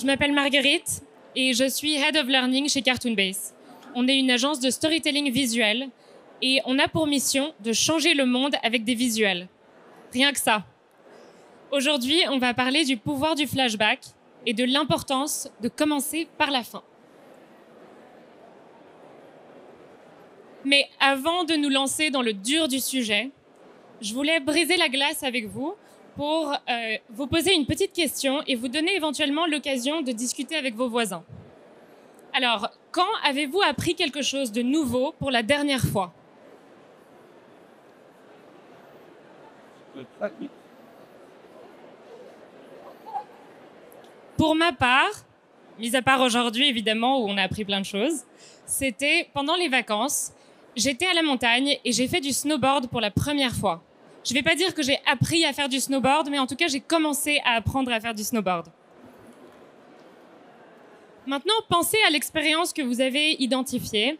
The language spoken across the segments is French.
m'appelle Marguerite et je suis Head of Learning chez Cartoon Base. On est une agence de storytelling visuel et on a pour mission de changer le monde avec des visuels. Rien que ça. Aujourd'hui, on va parler du pouvoir du flashback et de l'importance de commencer par la fin. Mais avant de nous lancer dans le dur du sujet, je voulais briser la glace avec vous pour vous poser une petite question et vous donner éventuellement l'occasion de discuter avec vos voisins. Alors, quand avez-vous appris quelque chose de nouveau pour la dernière fois ? Pour ma part, mis à part aujourd'hui évidemment où on a appris plein de choses, c'était pendant les vacances, j'étais à la montagne et j'ai fait du snowboard pour la première fois. Je ne vais pas dire que j'ai appris à faire du snowboard, mais en tout cas, j'ai commencé à apprendre à faire du snowboard. Maintenant, pensez à l'expérience que vous avez identifiée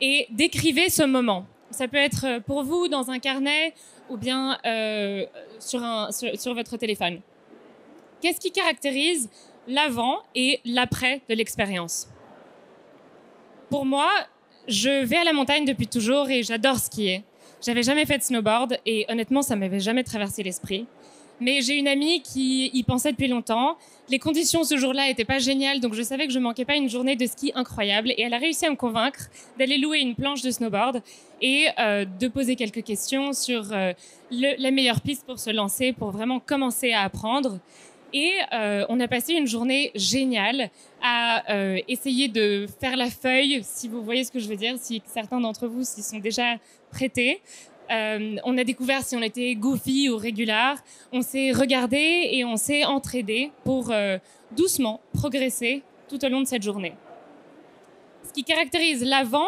et décrivez ce moment. Ça peut être pour vous dans un carnet ou bien sur votre téléphone. Qu'est-ce qui caractérise l'avant et l'après de l'expérience ? Pour moi, je vais à la montagne depuis toujours et j'adore skier. J'avais jamais fait de snowboard et honnêtement, ça m'avait jamais traversé l'esprit. Mais j'ai une amie qui y pensait depuis longtemps. Les conditions ce jour-là n'étaient pas géniales, donc je savais que je manquais pas une journée de ski incroyable. Et elle a réussi à me convaincre d'aller louer une planche de snowboard et de poser quelques questions sur la meilleure piste pour se lancer, pour vraiment commencer à apprendre. Et on a passé une journée géniale à essayer de faire la feuille, si vous voyez ce que je veux dire, si certains d'entre vous s'y sont déjà prêtés. On a découvert si on était goofy ou régulier. On s'est regardé et on s'est entraidé pour doucement progresser tout au long de cette journée. Ce qui caractérise l'avant,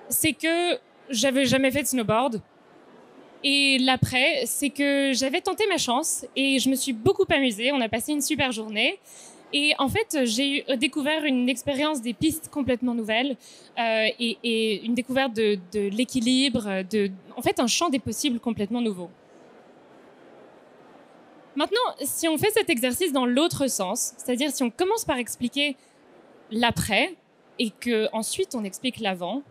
c'est que j'avais jamais fait de snowboard. Et l'après, c'est que j'avais tenté ma chance et je me suis beaucoup amusée. On a passé une super journée. Et en fait, j'ai découvert une expérience des pistes complètement nouvelle et une découverte de l'équilibre, en fait, un champ des possibles complètement nouveau. Maintenant, si on fait cet exercice dans l'autre sens, c'est-à-dire si on commence par expliquer l'après et qu'ensuite on explique l'avant,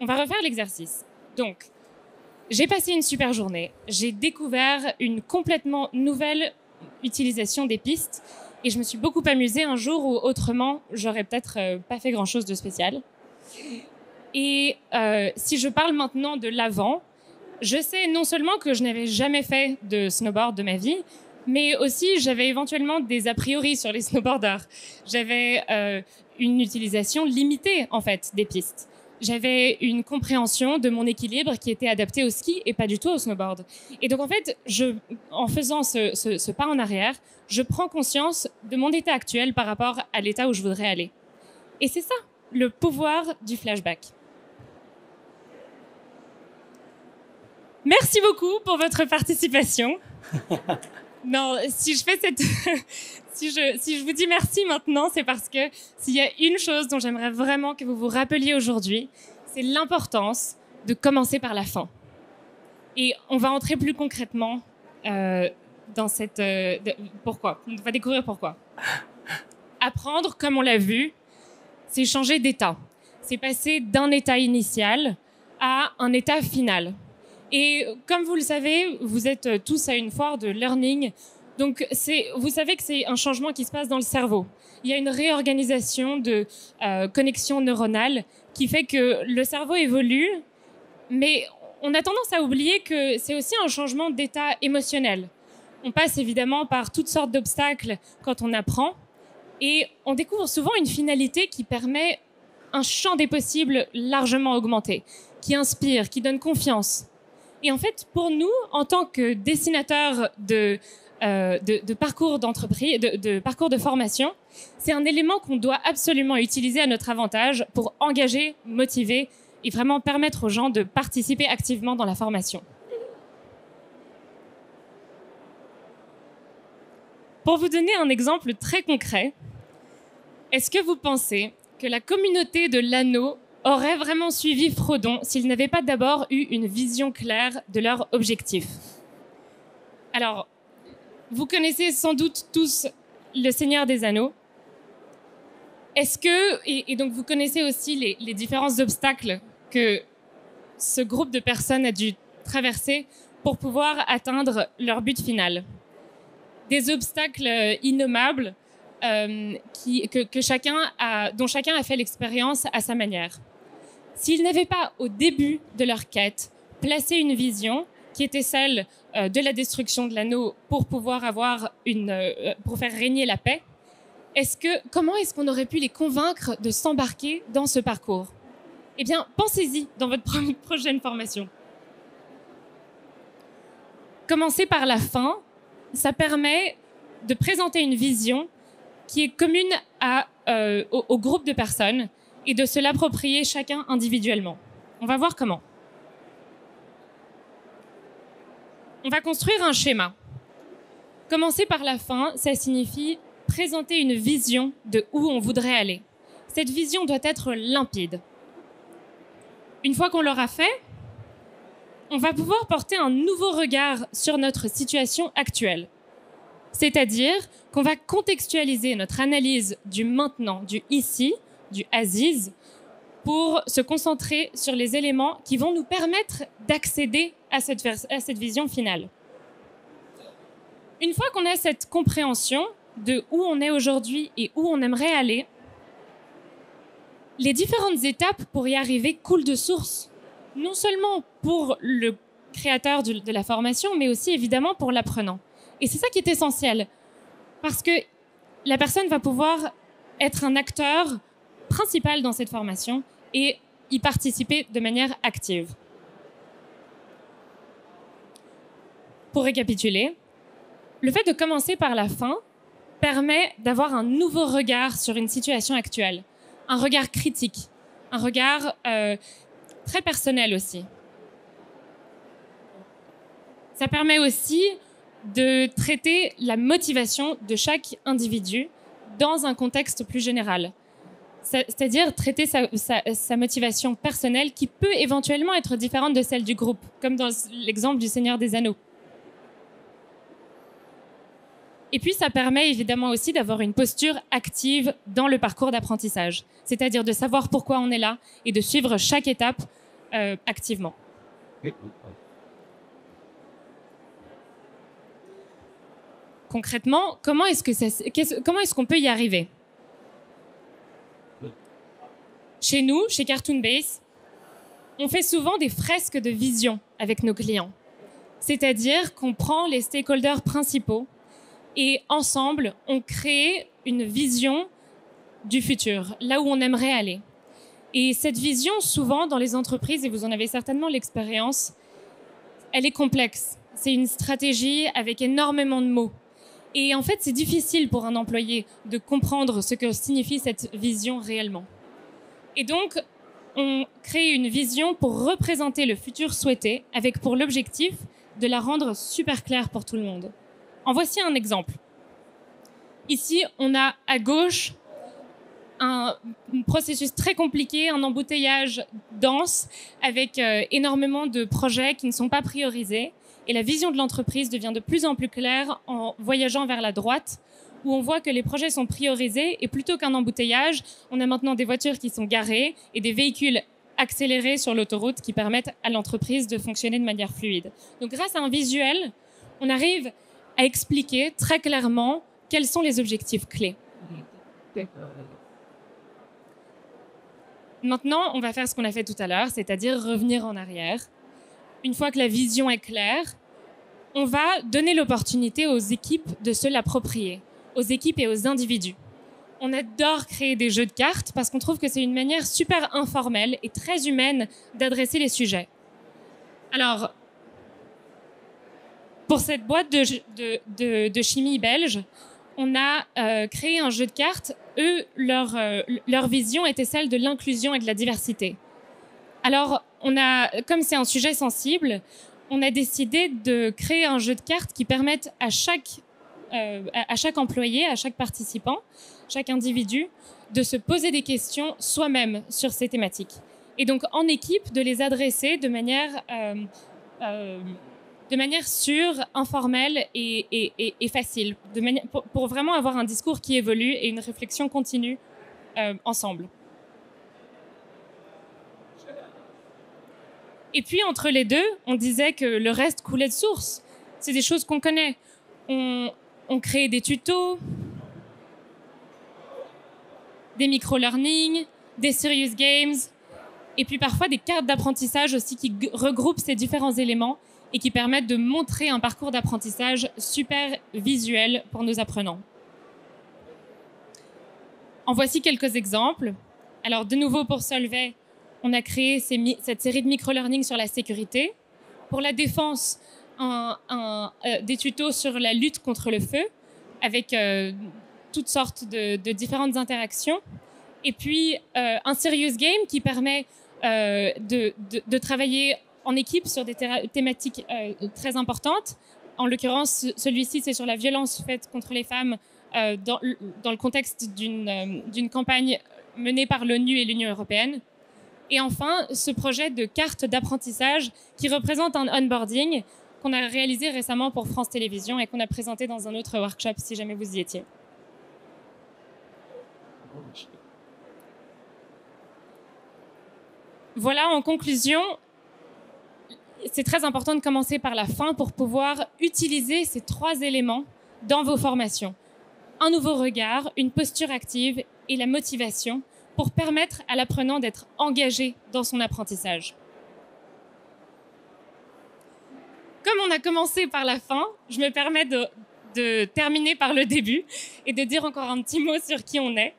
on va refaire l'exercice. Donc, j'ai passé une super journée. J'ai découvert une complètement nouvelle utilisation des pistes et je me suis beaucoup amusée un jour où autrement, j'aurais peut-être pas fait grand-chose de spécial. Et si je parle maintenant de l'avant, je sais non seulement que je n'avais jamais fait de snowboard de ma vie, mais aussi j'avais éventuellement des a priori sur les snowboarders. J'avais une utilisation limitée en fait des pistes. J'avais une compréhension de mon équilibre qui était adaptée au ski et pas du tout au snowboard. Et donc, en fait, en faisant ce pas en arrière, je prends conscience de mon état actuel par rapport à l'état où je voudrais aller. Et c'est ça, le pouvoir du flashback. Merci beaucoup pour votre participation. Non, si je fais si je vous dis merci maintenant, c'est parce que s'il y a une chose dont j'aimerais vraiment que vous vous rappeliez aujourd'hui, c'est l'importance de commencer par la fin. Et on va entrer plus concrètement dans cette... pourquoi ? On va découvrir pourquoi. Apprendre, comme on l'a vu, c'est changer d'état. C'est passer d'un état initial à un état final. Et comme vous le savez, vous êtes tous à une foire de learning. Donc, vous savez que c'est un changement qui se passe dans le cerveau. Il y a une réorganisation de connexions neuronales qui fait que le cerveau évolue, mais on a tendance à oublier que c'est aussi un changement d'état émotionnel. On passe évidemment par toutes sortes d'obstacles quand on apprend et on découvre souvent une finalité qui permet un champ des possibles largement augmenté, qui inspire, qui donne confiance. Et en fait, pour nous, en tant que dessinateurs de parcours d'entreprise, de parcours de formation, c'est un élément qu'on doit absolument utiliser à notre avantage pour engager, motiver et vraiment permettre aux gens de participer activement dans la formation. Pour vous donner un exemple très concret, est-ce que vous pensez que la communauté de l'anneau aurait vraiment suivi Frodon s'ils n'avaient pas d'abord eu une vision claire de leur objectif ? Alors, vous connaissez sans doute tous Le Seigneur des Anneaux. Et donc vous connaissez aussi les différents obstacles que ce groupe de personnes a dû traverser pour pouvoir atteindre leur but final. Des obstacles innommables dont chacun a fait l'expérience à sa manière. S'ils n'avaient pas, au début de leur quête, placé une vision qui était celle de la destruction de l'anneau pour pouvoir pour faire régner la paix, comment est-ce qu'on aurait pu les convaincre de s'embarquer dans ce parcours? Eh bien, pensez-y dans votre prochaine formation. Commencer par la fin, ça permet de présenter une vision qui est commune au groupe de personnes et de se l'approprier chacun individuellement. On va voir comment. On va construire un schéma. Commencer par la fin, ça signifie présenter une vision de où on voudrait aller. Cette vision doit être limpide. Une fois qu'on l'aura fait, on va pouvoir porter un nouveau regard sur notre situation actuelle. C'est-à-dire qu'on va contextualiser notre analyse du maintenant, du ici, du Aziz, pour se concentrer sur les éléments qui vont nous permettre d'accéder à cette vision finale. Une fois qu'on a cette compréhension de où on est aujourd'hui et où on aimerait aller, les différentes étapes pour y arriver coulent de source, non seulement pour le créateur de la formation, mais aussi évidemment pour l'apprenant. Et c'est ça qui est essentiel, parce que la personne va pouvoir être un acteur principal dans cette formation et y participer de manière active. Pour récapituler, le fait de commencer par la fin permet d'avoir un nouveau regard sur une situation actuelle, un regard critique, un regard très personnel aussi. Ça permet aussi de traiter la motivation de chaque individu dans un contexte plus général. C'est-à-dire traiter sa motivation personnelle qui peut éventuellement être différente de celle du groupe, comme dans l'exemple du Seigneur des Anneaux. Et puis, ça permet évidemment aussi d'avoir une posture active dans le parcours d'apprentissage, c'est-à-dire de savoir pourquoi on est là et de suivre chaque étape activement. Concrètement, comment est-ce qu'on peut y arriver? Chez nous, chez Cartoon Base, on fait souvent des fresques de vision avec nos clients. C'est-à-dire qu'on prend les stakeholders principaux et ensemble, on crée une vision du futur, là où on aimerait aller. Et cette vision, souvent dans les entreprises, et vous en avez certainement l'expérience, elle est complexe. C'est une stratégie avec énormément de mots. Et en fait, c'est difficile pour un employé de comprendre ce que signifie cette vision réellement. Et donc, on crée une vision pour représenter le futur souhaité, avec pour l'objectif de la rendre super claire pour tout le monde. En voici un exemple. Ici, on a à gauche un processus très compliqué, un embouteillage dense, avec énormément de projets qui ne sont pas priorisés. Et la vision de l'entreprise devient de plus en plus claire en voyageant vers la droite, où on voit que les projets sont priorisés et plutôt qu'un embouteillage, on a maintenant des voitures qui sont garées et des véhicules accélérés sur l'autoroute qui permettent à l'entreprise de fonctionner de manière fluide. Donc grâce à un visuel, on arrive à expliquer très clairement quels sont les objectifs clés. Maintenant, on va faire ce qu'on a fait tout à l'heure, c'est-à-dire revenir en arrière. Une fois que la vision est claire, on va donner l'opportunité aux équipes de se l'approprier, aux équipes et aux individus. On adore créer des jeux de cartes parce qu'on trouve que c'est une manière super informelle et très humaine d'adresser les sujets. Alors, pour cette boîte de chimie belge, on a créé un jeu de cartes. Eux, leur vision était celle de l'inclusion et de la diversité. Alors, comme c'est un sujet sensible, on a décidé de créer un jeu de cartes qui permette à chaque employé, à chaque participant, chaque individu, de se poser des questions soi-même sur ces thématiques. Et donc, en équipe, de les adresser de manière sûre, informelle et facile, pour vraiment avoir un discours qui évolue et une réflexion continue ensemble. Et puis, entre les deux, on disait que le reste coulait de source. C'est des choses qu'on connaît. On crée des tutos, des micro-learning, des serious games, et puis parfois des cartes d'apprentissage aussi qui regroupent ces différents éléments et qui permettent de montrer un parcours d'apprentissage super visuel pour nos apprenants. En voici quelques exemples. Alors, de nouveau, pour Solvay, on a créé cette série de micro-learning sur la sécurité. Pour la défense, des tutos sur la lutte contre le feu, avec toutes sortes de différentes interactions. Et puis, un serious game qui permet de travailler en équipe sur des thématiques très importantes. En l'occurrence, celui-ci, c'est sur la violence faite contre les femmes dans le contexte d'une campagne menée par l'ONU et l'Union européenne. Et enfin, ce projet de carte d'apprentissage qui représente un onboarding qu'on a réalisé récemment pour France Télévisions et qu'on a présenté dans un autre workshop, si jamais vous y étiez. Voilà, en conclusion, c'est très important de commencer par la fin pour pouvoir utiliser ces 3 éléments dans vos formations. Un nouveau regard, une posture active et la motivation pour permettre à l'apprenant d'être engagé dans son apprentissage. Comme on a commencé par la fin, je me permets de terminer par le début et de dire encore un petit mot sur qui on est.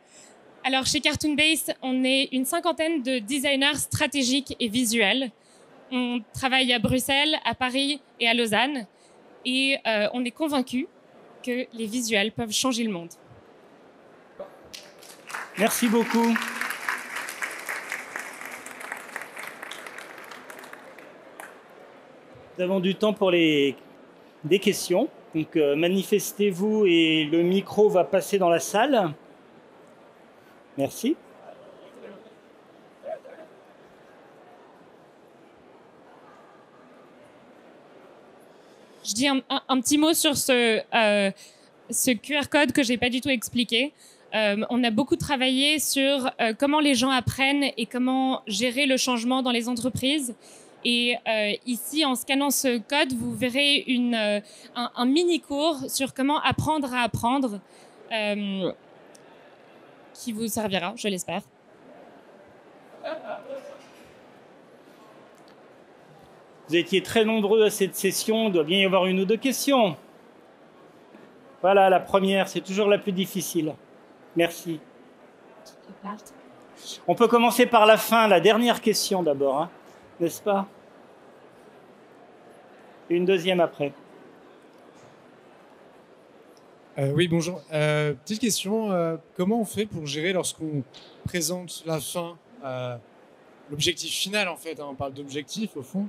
Alors, chez Cartoon Base, on est une 50aine de designers stratégiques et visuels. On travaille à Bruxelles, à Paris et à Lausanne. Et on est convaincus que les visuels peuvent changer le monde. Merci beaucoup. Nous avons du temps pour des questions. Donc, manifestez-vous et le micro va passer dans la salle. Merci. Je dis un petit mot sur ce QR code que je n'ai pas du tout expliqué. On a beaucoup travaillé sur comment les gens apprennent et comment gérer le changement dans les entreprises. Et ici, en scannant ce code, vous verrez un mini-cours sur comment apprendre à apprendre qui vous servira, je l'espère. Vous étiez très nombreux à cette session, il doit bien y avoir 1 ou 2 questions. Voilà, la première, c'est toujours la plus difficile. Merci. On peut commencer par la fin, la dernière question d'abord, hein, n'est-ce pas? Et une deuxième après. Oui, bonjour. Petite question, comment on fait pour gérer lorsqu'on présente la fin, l'objectif final en fait, hein, on parle d'objectif au fond,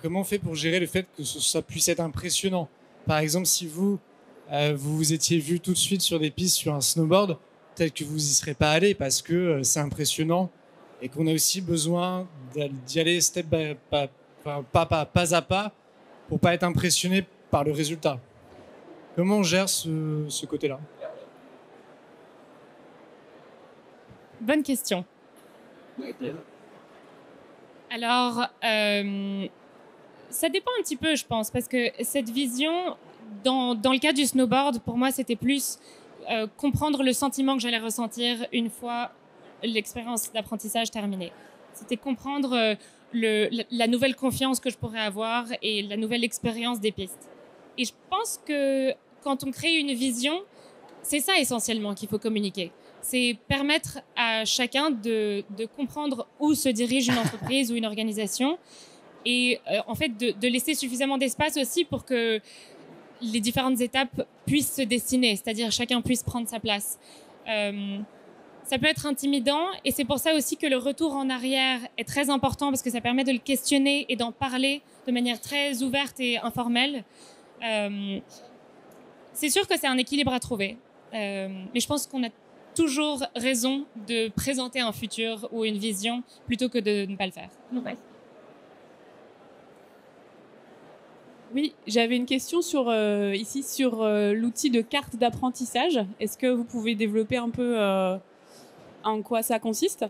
comment on fait pour gérer le fait que ça puisse être impressionnant? Par exemple, si vous vous étiez vu tout de suite sur des pistes sur un snowboard, peut-être que vous n'y serez pas allé parce que c'est impressionnant et qu'on a aussi besoin d'y aller pas à pas pour pas être impressionné par le résultat. Comment on gère ce côté-là? Bonne question. Alors, ça dépend un petit peu, je pense, parce que cette vision, dans le cas du snowboard, pour moi, c'était plus comprendre le sentiment que j'allais ressentir une fois l'expérience d'apprentissage terminée. C'était comprendre la nouvelle confiance que je pourrais avoir et la nouvelle expérience des pistes. Et je pense que quand on crée une vision, c'est ça essentiellement qu'il faut communiquer. C'est permettre à chacun de comprendre où se dirige une entreprise ou une organisation et en fait de laisser suffisamment d'espace aussi pour que les différentes étapes puissent se dessiner, c'est-à-dire chacun puisse prendre sa place. Ça peut être intimidant et c'est pour ça aussi que le retour en arrière est très important parce que ça permet de le questionner et d'en parler de manière très ouverte et informelle. C'est sûr que c'est un équilibre à trouver, mais je pense qu'on a toujours raison de présenter un futur ou une vision plutôt que de ne pas le faire. Ouais. Oui, j'avais une question sur l'outil de carte d'apprentissage. Est-ce que vous pouvez développer un peu en quoi ça consiste?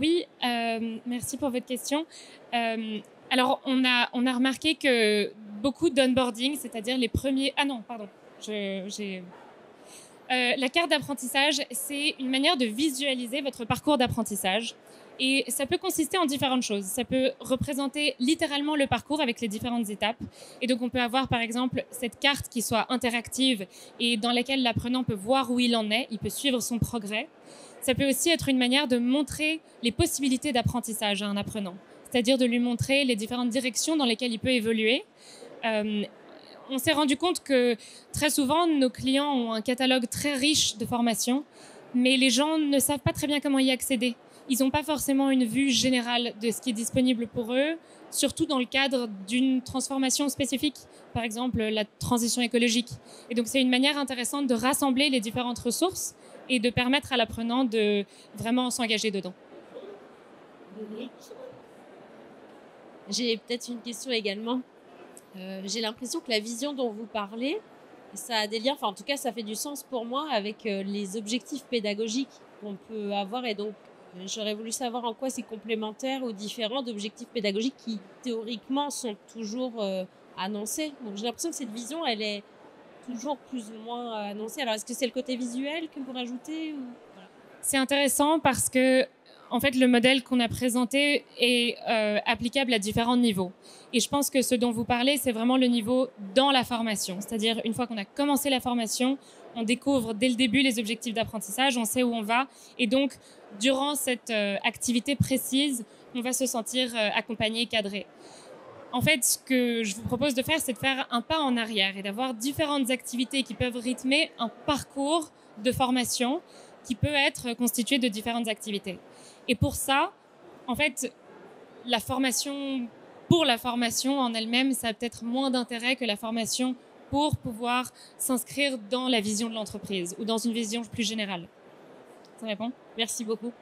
Oui, merci pour votre question. Alors, on a remarqué que beaucoup d'onboarding, c'est-à-dire les premiers... Ah non, pardon, la carte d'apprentissage, c'est une manière de visualiser votre parcours d'apprentissage. Et ça peut consister en différentes choses. Ça peut représenter littéralement le parcours avec les différentes étapes. Et donc, on peut avoir, par exemple, cette carte qui soit interactive et dans laquelle l'apprenant peut voir où il en est, il peut suivre son progrès. Ça peut aussi être une manière de montrer les possibilités d'apprentissage à un apprenant, c'est-à-dire de lui montrer les différentes directions dans lesquelles il peut évoluer. On s'est rendu compte que très souvent, nos clients ont un catalogue très riche de formations, mais les gens ne savent pas très bien comment y accéder. Ils n'ont pas forcément une vue générale de ce qui est disponible pour eux, surtout dans le cadre d'une transformation spécifique, par exemple la transition écologique. Et donc, c'est une manière intéressante de rassembler les différentes ressources et de permettre à l'apprenant de vraiment s'engager dedans. J'ai peut-être une question également. J'ai l'impression que la vision dont vous parlez, ça a des liens, enfin en tout cas ça fait du sens pour moi avec les objectifs pédagogiques qu'on peut avoir, et donc j'aurais voulu savoir en quoi c'est complémentaire ou différent d'objectifs pédagogiques qui théoriquement sont toujours annoncés. Donc j'ai l'impression que cette vision, elle est toujours plus ou moins annoncée. Alors est-ce que c'est le côté visuel que vous rajoutez ou... Voilà. C'est intéressant parce que en fait, le modèle qu'on a présenté est applicable à différents niveaux. Et je pense que ce dont vous parlez, c'est vraiment le niveau dans la formation. C'est-à-dire, une fois qu'on a commencé la formation, on découvre dès le début les objectifs d'apprentissage, on sait où on va. Et donc, durant cette activité précise, on va se sentir accompagné, cadré. En fait, ce que je vous propose de faire, c'est de faire un pas en arrière et d'avoir différentes activités qui peuvent rythmer un parcours de formation qui peut être constitué de différentes activités. Et pour ça, en fait, la formation pour la formation en elle-même, ça a peut-être moins d'intérêt que la formation pour pouvoir s'inscrire dans la vision de l'entreprise ou dans une vision plus générale. Ça répond? Merci beaucoup.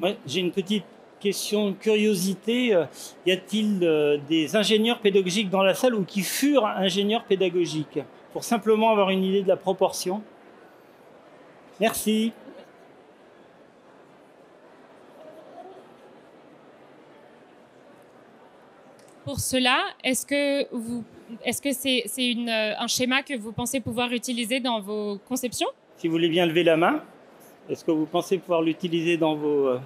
Ouais, j'ai une petite question de curiosité. Y a-t-il des ingénieurs pédagogiques dans la salle ou qui furent ingénieurs pédagogiques? Pour simplement avoir une idée de la proportion. Merci. Pour cela, est-ce que c'est un schéma que vous pensez pouvoir utiliser dans vos conceptions? Si vous voulez bien lever la main, est-ce que vous pensez pouvoir l'utiliser dans vos...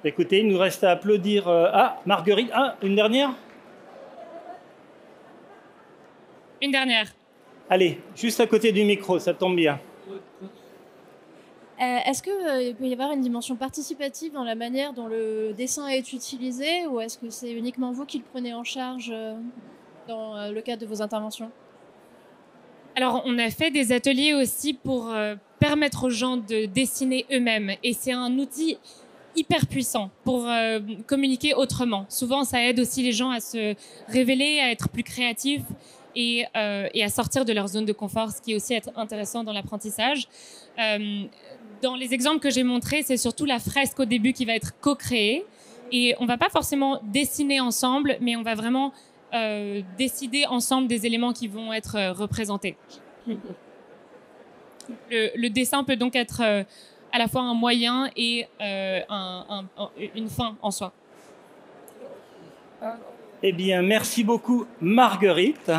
Écoutez, il nous reste à applaudir... Ah, Marguerite. Ah, une dernière? Une dernière. Allez, juste à côté du micro, ça tombe bien. Est-ce qu'il peut y avoir une dimension participative dans la manière dont le dessin est utilisé, ou est-ce que c'est uniquement vous qui le prenez en charge dans le cadre de vos interventions? Alors, on a fait des ateliers aussi pour permettre aux gens de dessiner eux-mêmes. Et c'est un outil hyper puissant pour communiquer autrement. Souvent, ça aide aussi les gens à se révéler, à être plus créatifs et à sortir de leur zone de confort, ce qui est aussi intéressant dans l'apprentissage. Dans les exemples que j'ai montrés, c'est surtout la fresque au début qui va être co-créée. Et on ne va pas forcément dessiner ensemble, mais on va vraiment décider ensemble des éléments qui vont être représentés. Le dessin peut donc être à la fois un moyen et une fin en soi. Eh bien, merci beaucoup, Marguerite.